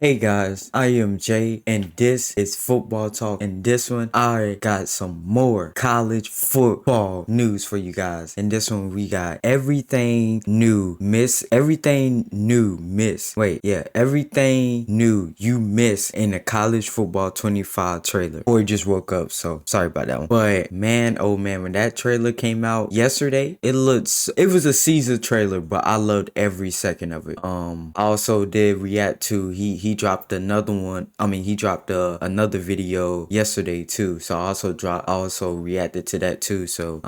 Hey guys, I am Jay and this is Football Talk. And this one, I got some more college football news for you guys. In this one, we got everything new, everything new you miss in the college football 25 trailer. Boy just woke up, so sorry about that one. But man, oh man, when that trailer came out yesterday, it was a Caesar trailer, but I loved every second of it. I also did react to he dropped another one. I mean, he dropped another video yesterday too. So I also reacted to that too. So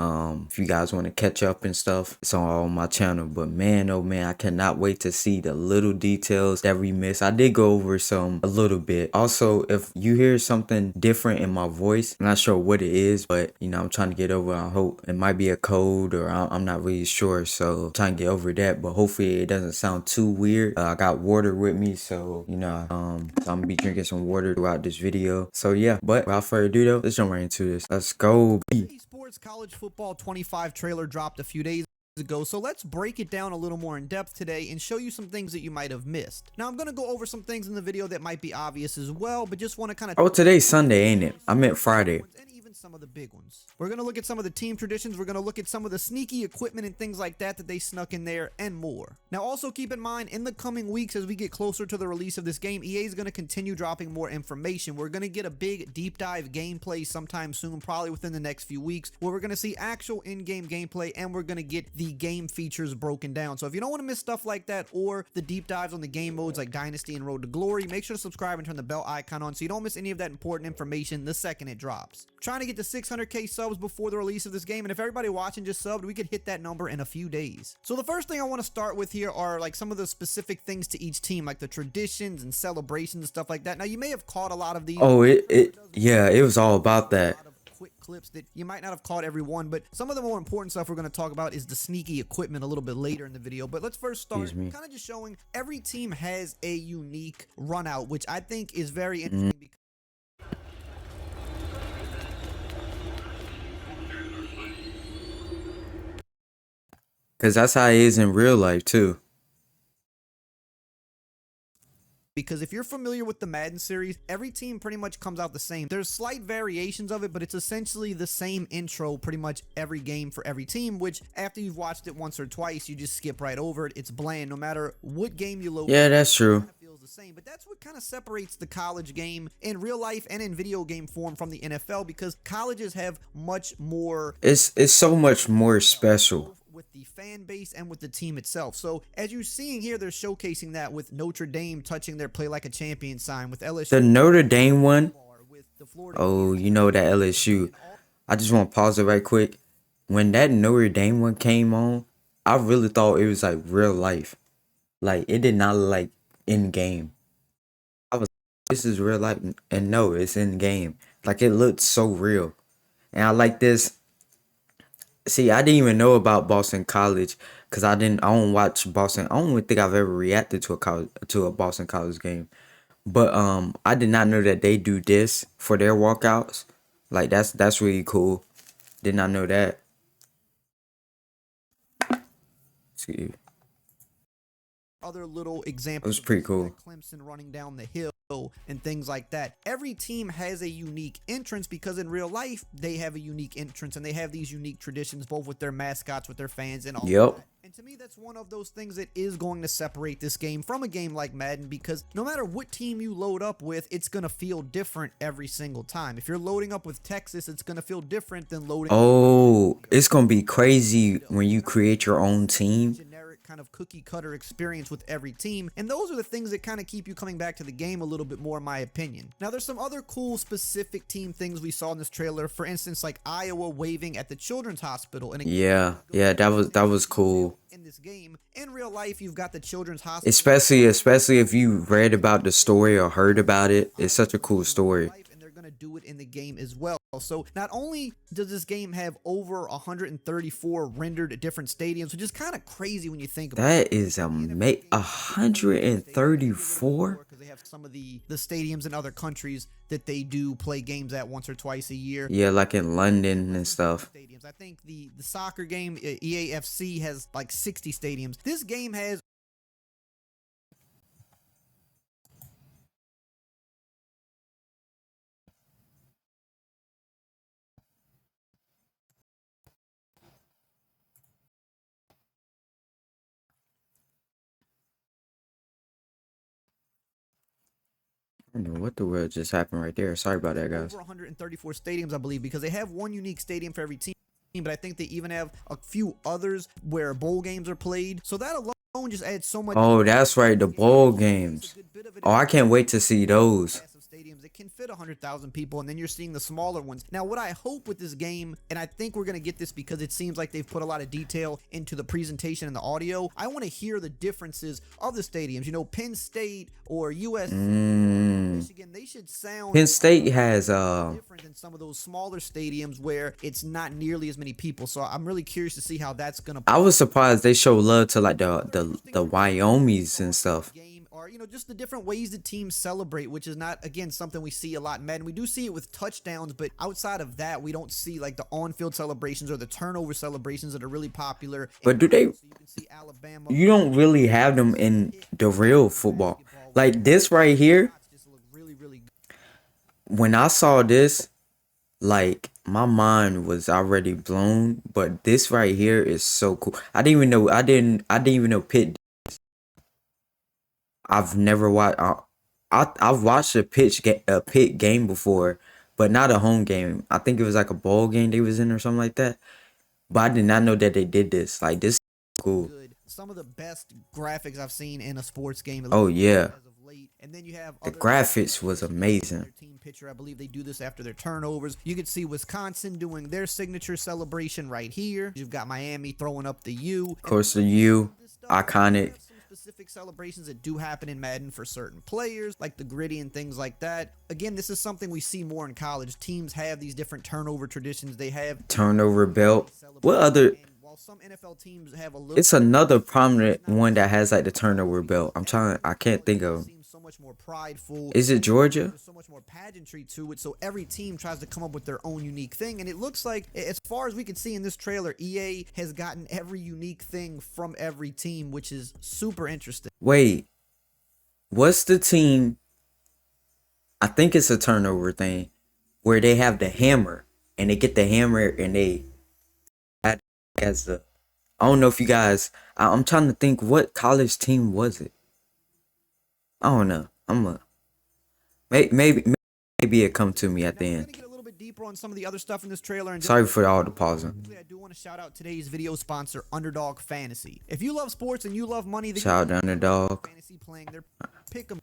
if you guys want to catch up and stuff, it's on my channel. But man, oh man, I cannot wait to see the little details that we missed. I did go over a little bit. Also, if you hear something different in my voice, I'm not sure what it is, but you know, I'm trying to get over. I hope it might be a code, or I'm not really sure. So I'm trying to get over that, but hopefully it doesn't sound too weird. I got water with me, so you know, so I'm gonna be drinking some water throughout this video. So yeah, but without further ado though, let's jump right into this. Let's go. Sports College Football 25 trailer dropped a few days ago, so let's break it down a little more in depth today and show you some things that you might have missed. Now, I'm going to go over some things in the video that might be obvious as well, but just want to kind of... Oh, today's Sunday, ain't it? I meant Friday. Some of the big ones. We're going to look at some of the team traditions. We're going to look at some of the sneaky equipment and things like that they snuck in there and more. Now, also keep in mind, in the coming weeks, as we get closer to the release of this game, EA is going to continue dropping more information. We're going to get a big deep dive gameplay sometime soon, probably within the next few weeks, where we're going to see actual in-game gameplay and we're going to get the game features broken down. So if you don't want to miss stuff like that or the deep dives on the game modes like Dynasty and Road to Glory, make sure to subscribe and turn the bell icon on so you don't miss any of that important information the second it drops. Trying to get to 600k subs before the release of this game, and if everybody watching just subbed, we could hit that number in a few days. So the first thing I want to start with here are like some of the specific things to each team, like the traditions and celebrations and stuff like that. Now you may have caught a lot of these. Oh, yeah, it was all about that. Quick clips that you might not have caught every one, but some of the more important stuff we're going to talk about is the sneaky equipment a little bit later in the video. But let's first start kind of just showing every team has a unique run out, which I think is very interesting. Because that's how it is in real life too. Because if you're familiar with the Madden series, every team pretty much comes out the same. There's slight variations of it, but it's essentially the same intro pretty much every game for every team, which after you've watched it once or twice, you just skip right over it. It's bland no matter what game you load. Yeah, that's true. The same, but that's what kind of separates the college game in real life and in video game form from the NFL, because colleges have much more. It's so much more special with the fan base and with the team itself. So as you're seeing here, they're showcasing that with Notre Dame touching their play like a champion sign, with LSU. The Notre Dame one. Oh, you know that LSU. I just want to pause it right quick. When that Notre Dame one came on, I really thought it was like real life. Like it did not look like in game. I was, this is real life, and no, it's in game. Like it looked so real, and I like this. See, I didn't even know about Boston College because I don't watch Boston. I don't even think I've ever reacted to a Boston College game. But I did not know that they do this for their walkouts. Like that's really cool. Did not know that. See. Other little examples. It was pretty cool. Like Clemson running down the hill and things like that. Every team has a unique entrance because in real life they have a unique entrance and they have these unique traditions, both with their mascots, with their fans, and all. Yep. That. And to me, that's one of those things that is going to separate this game from a game like Madden, because no matter what team you load up with, it's going to feel different every single time. If you're loading up with Texas, it's going to feel different than loading. Oh, it's going to be crazy when you create your own team. Kind of cookie cutter experience with every team, and those are the things that kind of keep you coming back to the game a little bit more, in my opinion. Now there's some other cool specific team things we saw in this trailer, for instance like Iowa waving at the Children's Hospital, and yeah, that was cool. In this game, in real life, you've got the Children's Hospital, especially if you read about the story or heard about it. It's such a cool story. Do it in the game as well. So not only does this game have over 134 rendered different stadiums, which is kind of crazy when you think about that. That is amazing. 134, because they have some of the stadiums in other countries that they do play games at once or twice a year. Yeah, like in London and stuff. Stadiums. I think the soccer game EAFC has like 60 stadiums. This game has I don't know what the world just happened right there. Sorry about that, guys. over 134 stadiums, I believe, because they have one unique stadium for every team. But I think they even have a few others where bowl games are played. So that alone just adds so much. Oh, that's right, the bowl games. Oh, I can't wait to see those. Massive stadiums that can fit 100,000 people, and then you're seeing the smaller ones. Now, what I hope with this game, and I think we're going to get this because it seems like they've put a lot of detail into the presentation and the audio, I want to hear the differences of the stadiums. You know, Penn State or USC, Michigan, they should sound Penn State has different than some of those smaller stadiums where it's not nearly as many people. So I'm really curious to see how that's going to I was surprised they show love to like the Wyomings and stuff. game, or you know, just the different ways that teams celebrate, which is not, again, something we see a lot in Madden. We do see it with touchdowns, but outside of that, we don't see like the on-field celebrations or the turnover celebrations that are really popular. But do they? So you can see Alabama. You don't really have them in the real football. Like this right here. Just look really, really good. When I saw this, like my mind was already blown. But this right here is so cool. I didn't even know. I didn't even know Pitt. I've never watched. I've watched a Pitt game before, but not a home game. I think it was like a bowl game they was in or something like that. But I did not know that they did this. Like this is cool. Good. Some of the best graphics I've seen in a sports game. Oh yeah, As of late. And then you have the other graphics was amazing. their team picture. I believe they do this after their turnovers. You can see Wisconsin doing their signature celebration right here. You've got Miami throwing up the U. Of course, the U, iconic. Some specific celebrations that do happen in Madden for certain players, like the gritty and things like that. Again, this is something we see more in college. Teams have these different turnover traditions. They have Turnover belt. What other? and while some NFL teams have a little It's another prominent one that has like the turnover belt. I can't think of. seems so much more prideful. Is it Georgia? There's so much more pageantry to it, so every team tries to come up with their own unique thing, and it looks like, as far as we can see in this trailer, EA has gotten every unique thing from every team, which is super interesting. Wait, what's the team? I think it's a turnover thing where they have the hammer and they get the hammer and they add as the. I don't know if you guys. I'm trying to think what college team was it. I don't know. Maybe it come to me at the Now, we're end. gonna get a little bit deeper on some of the other stuff in this trailer. And Sorry for all the pausing. I do want to shout out today's video sponsor, Underdog Fantasy. If you love sports and you love money, then Shout out to Underdog. fantasy playing their pick 'em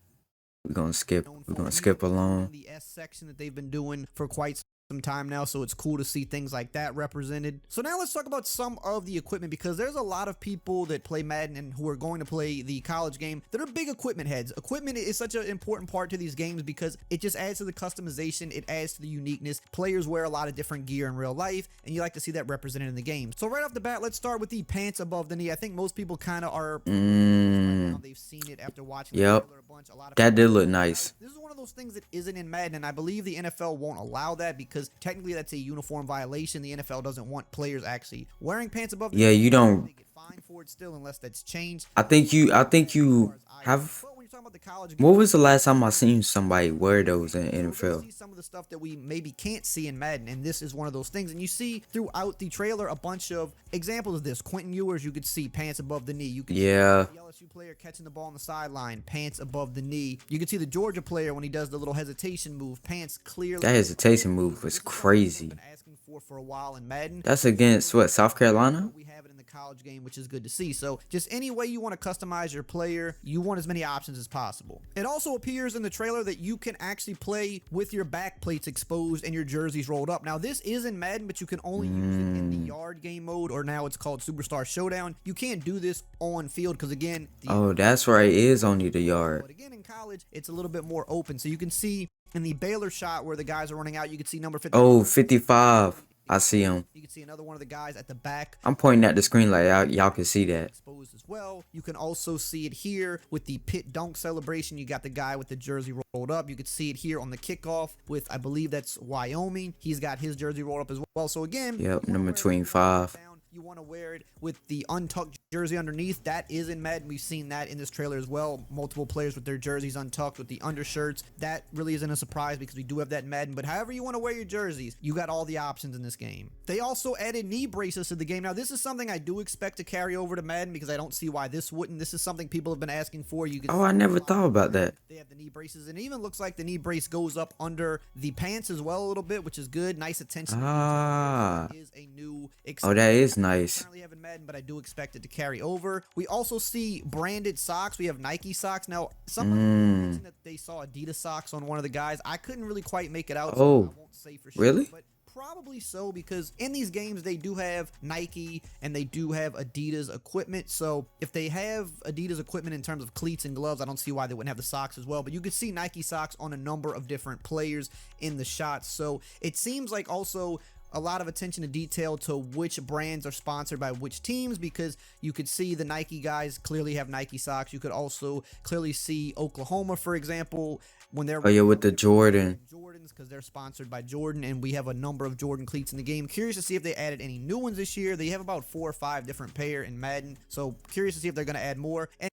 We're gonna skip. known We're for gonna skip using along. the S section that they've been doing for quite some time now, so it's cool to see things like that represented. So now let's talk about some of the equipment, because there's a lot of people that play Madden and who are going to play the college game that are big equipment heads. Equipment is such an important part to these games because it just adds to the customization, it adds to the uniqueness. Players wear a lot of different gear in real life, and you like to see that represented in the game. So right off the bat, let's start with the pants above the knee. I think most people kind of are right now. They've seen it after watching the Yep. trailer a bunch. A lot of That people did look nice. this is one of those things that isn't in Madden, and I believe the NFL won't allow that because technically that's a uniform violation. The NFL doesn't want players actually wearing pants above. Yeah, you don't. They get fined for it still unless that's changed. I think you have. But when you're talking about the college What was the last time I seen somebody wear those in we're gonna NFL? see some of the stuff that we maybe can't see in Madden, and this is one of those things. And you see throughout the trailer a bunch of examples of this. Quentin Ewers, you could see pants above the knee. You could Yeah. see the LSU player catching the ball on the sideline, pants above the knee. You could see the Georgia player when he does the little hesitation move, pants clearly. That hesitation move was crazy. Been asking for a while in Madden. That's against what, South Carolina? We have it in the college game, which is good to see. So just any way you want to customize your player, you want as many options as possible. It also appears in the trailer that you can actually play with your back plates exposed and your jerseys rolled up. Now this is in Madden, but you can only use it in the yard game mode, or now it's called Superstar Showdown. You can't do this on field because again, Oh, that's right. It is only the yard. but again in college, it's a little bit more open. So you can see in the Baylor shot where the guys are running out, you can see number 50. Oh, 55. I see him. You can see another one of the guys at the back I'm pointing at the screen like y'all can see that. exposed as well. You can also see it here with the pit dunk celebration. You got the guy with the jersey rolled up. You could see it here on the kickoff with, I believe that's Wyoming. He's got his jersey rolled up as well. So again, Yep, number 25. you want to wear it with the untucked jersey underneath. That is in Madden. We've seen that in this trailer as well. Multiple players with their jerseys untucked with the undershirts. That really isn't a surprise because we do have that in Madden. But however you want to wear your jerseys, you got all the options in this game. They also added knee braces to the game. Now, this is something I do expect to carry over to Madden because I don't see why this wouldn't. This is something people have been asking for. You can Oh, I never thought about that. They have the knee braces, and it even looks like the knee brace goes up under the pants as well a little bit, which is good. Nice attention. Ah. Is a new Oh, that is nice. currently have in Madden, but I do expect it to carry over. We also see branded socks. We have Nike socks. Now, somebody mentioned that they saw Adidas socks on one of the guys. I couldn't really quite make it out, so Oh, I won't say for sure. really? But probably so, because in these games they do have Nike and they do have Adidas equipment. So if they have Adidas equipment in terms of cleats and gloves, I don't see why they wouldn't have the socks as well. But you could see Nike socks on a number of different players in the shots. So it seems like also a lot of attention to detail to which brands are sponsored by which teams, because you could see the Nike guys clearly have Nike socks. You could also clearly see Oklahoma, for example, when they're Oh yeah, with the Jordan. Jordans, because they're sponsored by Jordan, and we have a number of Jordan cleats in the game. Curious to see if they added any new ones this year. They have about 4 or 5 different pair in Madden, so curious to see if they're going to add more. And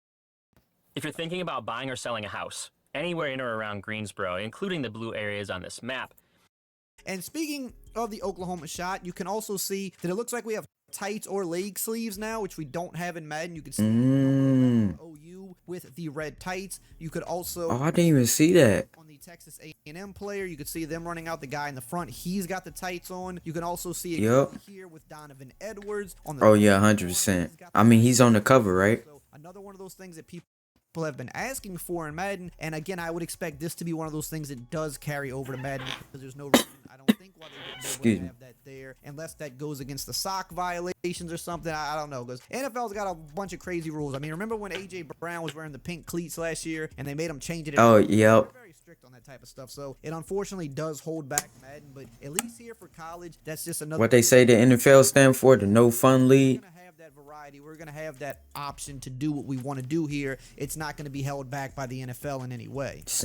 If you're thinking about buying or selling a house, anywhere in or around Greensboro, including the blue areas on this map, And speaking of the Oklahoma shot, you can also see that it looks like we have tights or leg sleeves now, which we don't have in Madden. You can see OU with the red tights. You could also Oh, I didn't even see that. on the Texas A&M player, you could see them running out the guy in the front. He's got the tights on. You can also see it Yep. here with Donovan Edwards on the Oh yeah, 100%. I mean, he's on the cover, right? So another one of those things that people have been asking for in Madden, and again, I would expect this to be one of those things that does carry over to Madden, because there's no reason, I don't think, why they Excuse would me. have that there, unless that goes against the sock violations or something. I don't know, because NFL's got a bunch of crazy rules. I mean, remember when AJ Brown was wearing the pink cleats last year, and they made him change it? Oh, They're yep. very strict on that type of stuff, so it unfortunately does hold back Madden, but at least here for college, that's just another. What they say the NFL stand for, the No Fun League. We're gonna have that variety. We're gonna have that option to do what we want to do here. It's not gonna be held back by the NFL in any way. It's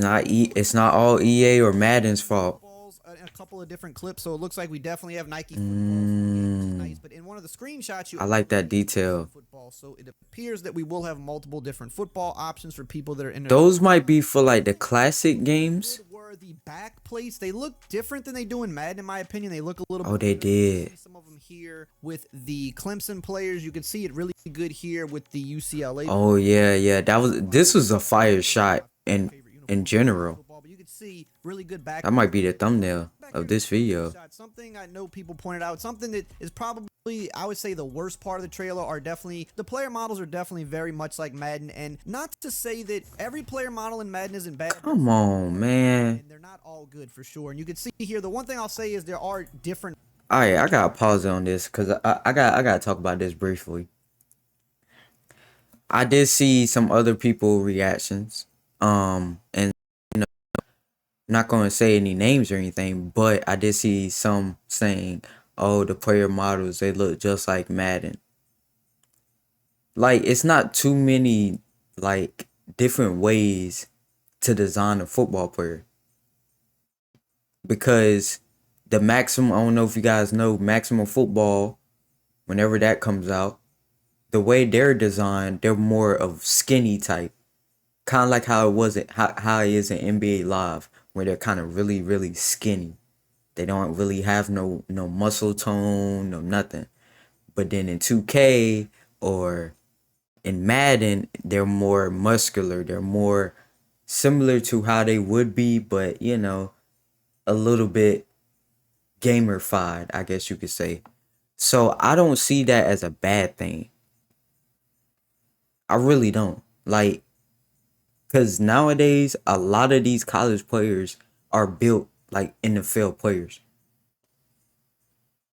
not all EA or Madden's fault. Footballs in a couple of different clips, so it looks like we definitely have Nike footballs, which is nice. But in one of the screenshots, you I like that detail. football, so it appears that we will have multiple different football options for people that are in. Those might be for like the classic games. Were the back plates? They look different than they do in Madden, in my opinion. They look a little. Oh, bit they better. You can did. see some of them here with the Clemson players. You can see it really good here with the UCLA. Oh yeah, yeah. This was a fire shot in general. Football, but you can see really good back. That might be the thumbnail of this video. Something I know people pointed out, something that is probably, I would say, the worst part of the trailer are definitely the player models are definitely very much like Madden, and not to say that every player model in Madden isn't bad. Come on, man. And they're not all good for sure. And you can see here, the one thing I'll say is there are different. All right, I gotta pause on this because I gotta talk about this briefly. I did see some other people reactions, and you know, not gonna say any names or anything, but I did see some saying, "Oh, the player models, they look just like Madden." Like, it's not too many like different ways to design a football player, because the maximum, I don't know if you guys know, maximum football, whenever that comes out, the way they're designed, they're more of skinny type. Kind of like how it is in NBA Live, where they're kind of really, really skinny. They don't really have no muscle tone, no nothing. But then in 2K or in Madden, they're more muscular. They're more similar to how they would be, but you know, a little bit gamerified, I guess you could say. So I don't see that as a bad thing. I really don't. Like, because nowadays, a lot of these college players are built like NFL players.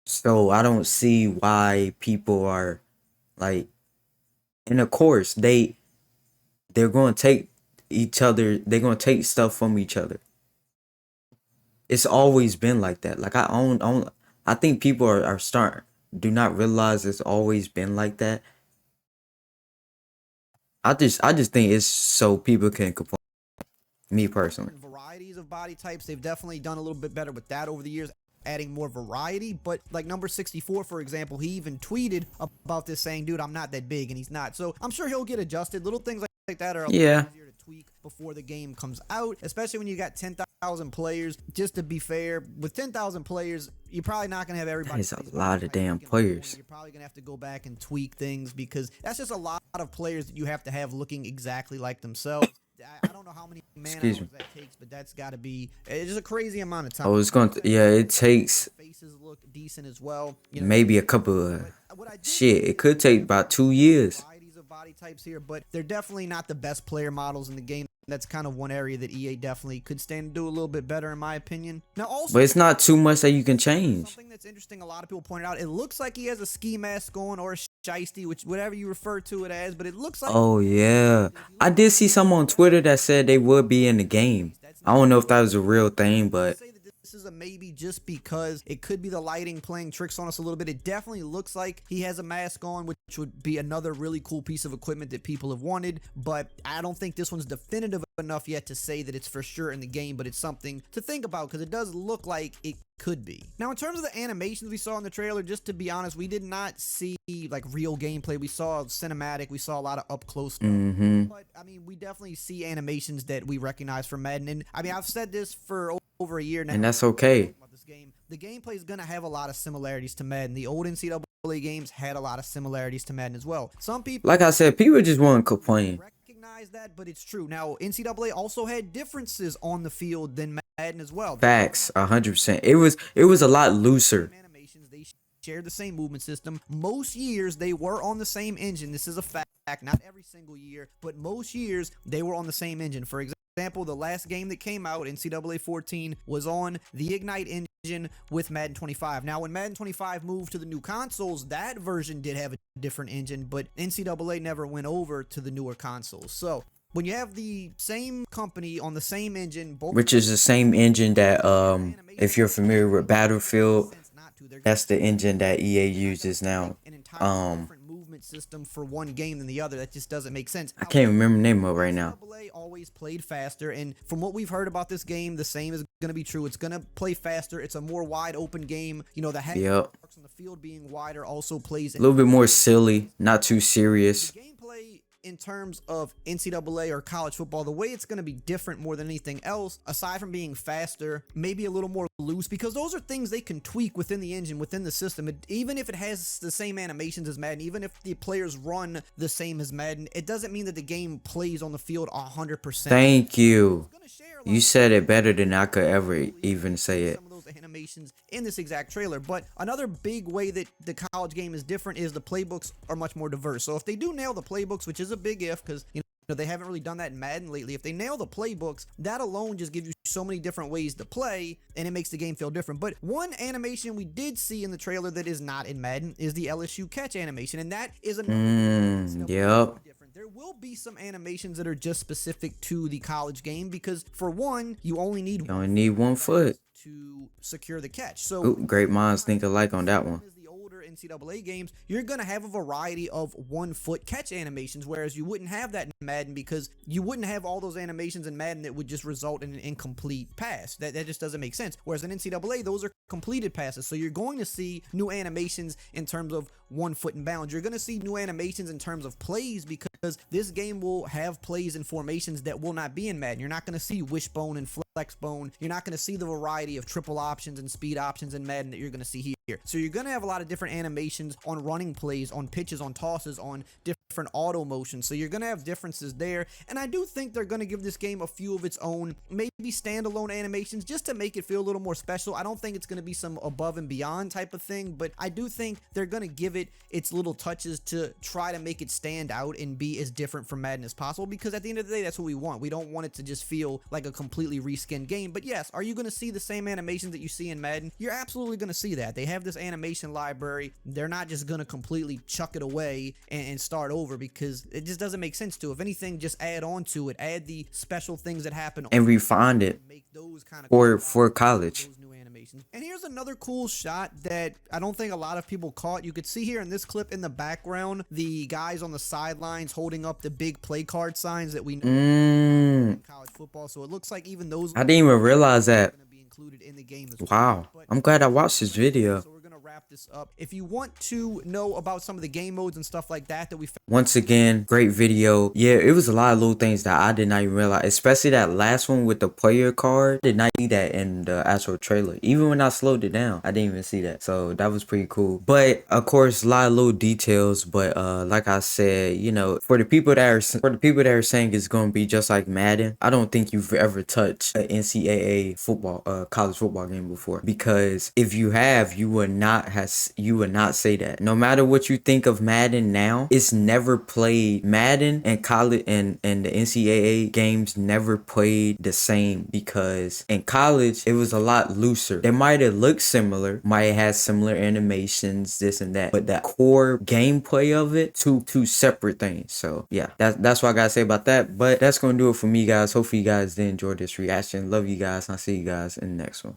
So I don't see why people are like, and of course, they're going to take each other, they're going to take stuff from each other. It's always been like that. Like, I think people are do not realize it's always been like that. I just think it's so people can complain. Me personally. Varieties of body types. They've definitely done a little bit better with that over the years. adding more variety. But like number 64, for example, he even tweeted about this saying, dude, I'm not that big, and he's not. So I'm sure he'll get adjusted. Little things like that are a Yeah. little easier to tweak before the game comes out, especially when you got 10,000 players. Just to be fair, with 10,000 players, you're probably not going to have everybody. That is a play these lot of types damn week in, week players. one. You're probably going to have to go back and tweak things because that's just a lot of players that you have to have looking exactly like themselves. I don't know how many man Excuse hours me. that takes, but that's got to be it's just a crazy amount of time. I was going to, yeah, it takes Faces look decent as well. You know, maybe a couple of, what I did shit, it could take about 2 years. varieties of body types here, but they're definitely not the best player models in the game. That's kind of one area that EA definitely could stand to do a little bit better, in my opinion. Now, also, But it's not too much that you can change. something that's interesting, a lot of people pointed out, it looks like he has a ski mask on or a shiesty, which whatever you refer to it as, but it looks like Oh, yeah. I did see some on Twitter that said they would be in the game. I don't know if that was a real thing, but say that this is a maybe just because it could be the lighting playing tricks on us a little bit. It definitely looks like he has a mask on, which would be another really cool piece of equipment that people have wanted, but I don't think this one's definitive enough yet to say that it's for sure in the game, but it's something to think about because it does look like it could be. Now, in terms of the animations we saw in the trailer, just to be honest, we did not see like real gameplay. We saw cinematic, we saw a lot of up close stuff. But I mean, we definitely see animations that we recognize from Madden, and I mean, I've said this for over a year now. and that's okay. About this game, the gameplay is gonna have a lot of similarities to Madden. The old NCAA games had a lot of similarities to Madden as well. Some people Like I said, people just want to complain. recognize that, but it's true. Now, NCAA also had differences on the field than Madden as well. Facts, 100%. It was a lot looser. Animations, they shared the same movement system. Most years they were on the same engine. This is a fact, not every single year, but most years they were on the same engine. For example, the last game that came out, NCAA 14, was on the Ignite engine with Madden 25. Now, when Madden 25 moved to the new consoles, that version did have a different engine, but NCAA never went over to the newer consoles. So when you have the same company on the same engine, both Which is the same engine that, if you're familiar with Battlefield, that's the engine that EA uses now. an entirely different movement system for one game than the other. That just doesn't make sense. I can't remember the name of it right now. NCAA always played faster, and from what we've heard about this game, the same is going to be true. It's going to play faster. It's a more wide open game. You know, the Yep. marks on the field being wider also plays A little bit more silly, not too serious. gameplay in terms of NCAA or college football. The way it's going to be different more than anything else, aside from being faster, maybe a little more loose, because those are things they can tweak within the engine, within the system. Even if it has the same animations as Madden, even if the players run the same as Madden, it doesn't mean that the game plays on the field 100%. Thank you. It's gonna share a lot You said it better than I could ever even say it. some of those animations in this exact trailer. But another big way that the college game is different is the playbooks are much more diverse. So if they do nail the playbooks, which is a big if, because you know they haven't really done that in Madden lately. If they nail the playbooks, that alone just gives you so many different ways to play, and it makes the game feel different. But one animation we did see in the trailer that is not in Madden is the LSU catch animation, and that is another Yep. different. There will be some animations that are just specific to the college game because, for one, you only need You only need 1 foot. to secure the catch. So Ooh, great minds think alike on that one. as the older NCAA games, you're going to have a variety of 1 foot catch animations, whereas you wouldn't have that in Madden because you wouldn't have all those animations in Madden that would just result in an incomplete pass. That just doesn't make sense. Whereas in NCAA, those are completed passes. So you're going to see new animations in terms of 1 foot and bounds. You're going to see new animations in terms of plays because this game will have plays and formations that will not be in Madden. You're not going to see wishbone and flexbone. You're not going to see the variety of triple options and speed options in Madden that you're going to see here. So you're going to have a lot of different animations on running plays, on pitches, on tosses, on different auto motions. So you're going to have differences there. And I do think they're going to give this game a few of its own, maybe standalone animations just to make it feel a little more special. I don't think it's going to be some above and beyond type of thing, but I do think they're going to give it its little touches to try to make it stand out and be as different from Madden as possible, because at the end of the day, that's what we want. We don't want it to just feel like a completely reskinned game. But yes, are you going to see the same animations that you see in Madden? You're absolutely going to see that. They have this animation library. They're not just going to completely chuck it away and start over, because it just doesn't make sense to. If anything, just add on to it. Add the special things that happen And refine it make those kind of for college. those new animations. And here's another cool shot that I don't think a lot of people caught. You could see here in this clip in the background, the guys on the sidelines holding up the big play card signs that we know in college football. So it looks like even those I didn't even realize that. going to be included in the game as well. Wow. But I'm glad I watched this video. so we're gonna wrap this up. If you want to know about some of the game modes and stuff like that we found, Once again, great video. Yeah, it was a lot of little things that I did not even realize, especially that last one with the player card. I did not see that in the actual trailer. Even when I slowed it down, I didn't even see that. So that was pretty cool. But of course, a lot of little details. But like I said, you know, for the people that are saying it's gonna be just like Madden, I don't think you've ever touched an NCAA football, college football game before. Because if you have, you would not say that. No matter what you think of Madden now, it's never played. Madden and college and the NCAA games never played the same, because in college it was a lot looser. They might have looked similar, might have had similar animations, this and that, but the core gameplay of it, two separate things. So yeah, that's what I gotta say about that. But that's gonna do it for me, guys. Hopefully you guys did enjoy this reaction. Love you guys. I'll see you guys in the next one.